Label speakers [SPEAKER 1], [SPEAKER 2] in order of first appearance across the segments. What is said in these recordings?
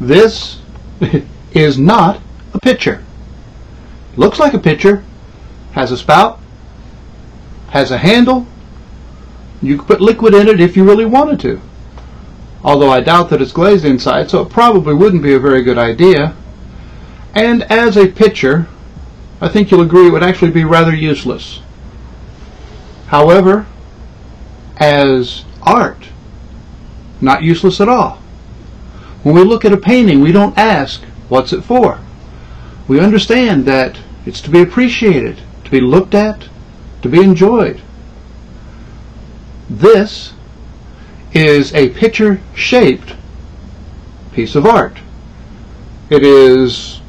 [SPEAKER 1] This is not a pitcher. Looks like a pitcher, has a spout, has a handle. You could put liquid in it if you really wanted to. Although I doubt that it's glazed inside, so it probably wouldn't be a very good idea. And as a pitcher, I think you'll agree it would actually be rather useless. However, as art, not useless at all. When we look at a painting, we don't ask, what's it for? We understand that it's to be appreciated, to be looked at, to be enjoyed. This is a pitcher-shaped piece of art. It is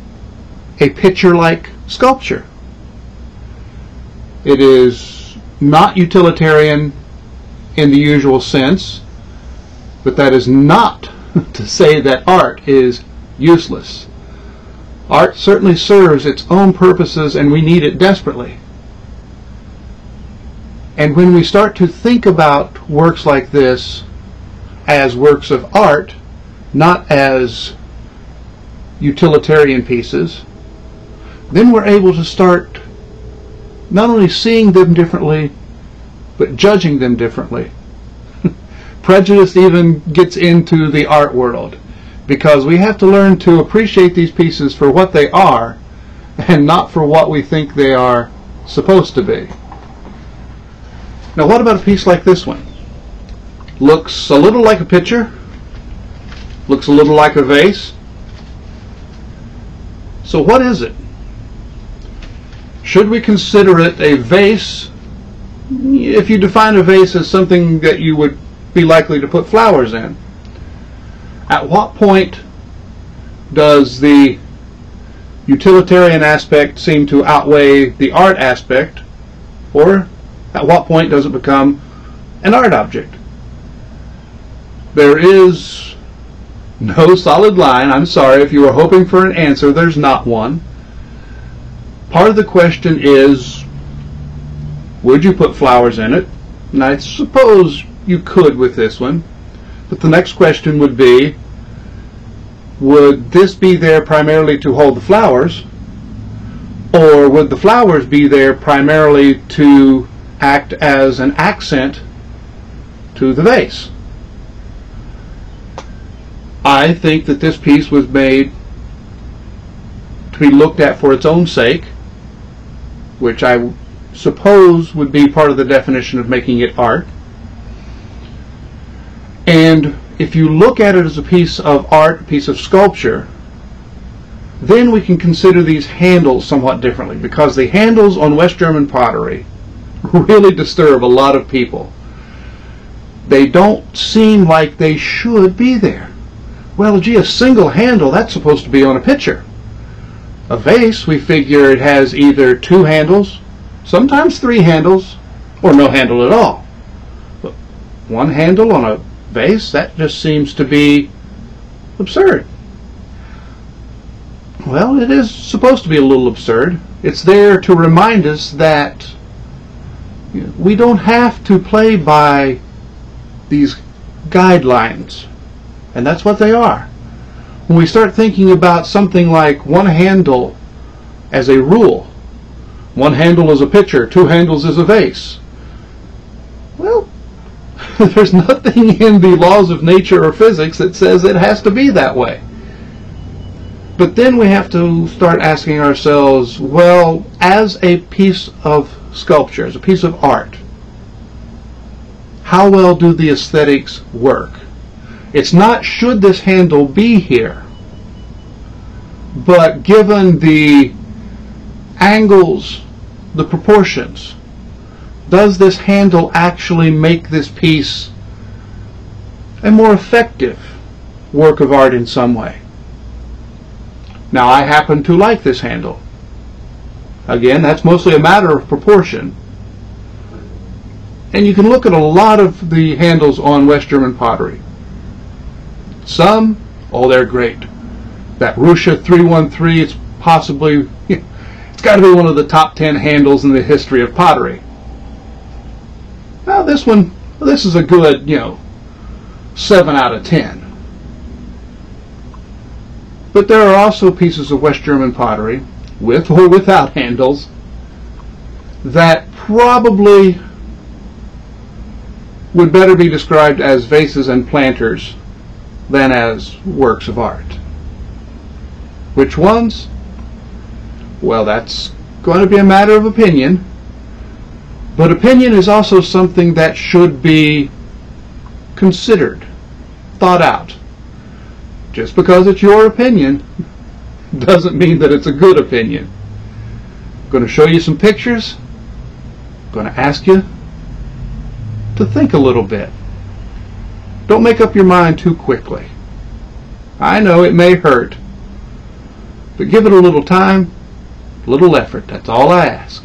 [SPEAKER 1] a pitcher-like sculpture. It is not utilitarian in the usual sense, but that is not to say that art is useless. Art certainly serves its own purposes, and we need it desperately. And when we start to think about works like this as works of art, not as utilitarian pieces, then we're able to start not only seeing them differently, but judging them differently. Prejudice even gets into the art world, because we have to learn to appreciate these pieces for what they are and not for what we think they are supposed to be. Now, what about a piece like this one? Looks a little like a pitcher, looks a little like a vase. So what is it? Should we consider it a vase? If you define a vase as something that you would be likely to put flowers in, at what point does the utilitarian aspect seem to outweigh the art aspect, or at what point does it become an art object? There is no solid line. I'm sorry if you were hoping for an answer, there's not one. Part of the question is, would you put flowers in it? And I suppose you could with this one. But the next question would be, would this be there primarily to hold the flowers, or would the flowers be there primarily to act as an accent to the vase? I think that this piece was made to be looked at for its own sake, which I suppose would be part of the definition of making it art. And if you look at it as a piece of art, a piece of sculpture, then we can consider these handles somewhat differently, because the handles on West German pottery really disturb a lot of people. They don't seem like they should be there. Well, gee, a single handle, that's supposed to be on a pitcher. A vase, we figure it has either two handles, sometimes three handles, or no handle at all. But one handle on a vase, that just seems to be absurd. Well, it is supposed to be a little absurd. It's there to remind us that we don't have to play by these guidelines, and that's what they are. When we start thinking about something like one handle as a rule, one handle is a pitcher, two handles is a vase, well, there's nothing in the laws of nature or physics that says it has to be that way. But then we have to start asking ourselves, well, as a piece of sculpture, as a piece of art, how well do the aesthetics work? It's not should this handle be here, but given the angles, the proportions, does this handle actually make this piece a more effective work of art in some way? Now, I happen to like this handle. Again, that's mostly a matter of proportion. And you can look at a lot of the handles on West German pottery. Some, oh, they're great. That Russia 313, it's possibly, it's got to be one of the top 10 handles in the history of pottery. Now this one, this is a good, 7 out of 10. But there are also pieces of West German pottery, with or without handles, that probably would better be described as vases and planters than as works of art. Which ones? Well, that's going to be a matter of opinion. But opinion is also something that should be considered, thought out. Just because it's your opinion doesn't mean that it's a good opinion. I'm going to show you some pictures. I'm going to ask you to think a little bit. Don't make up your mind too quickly. I know it may hurt, but give it a little time, a little effort. That's all I ask.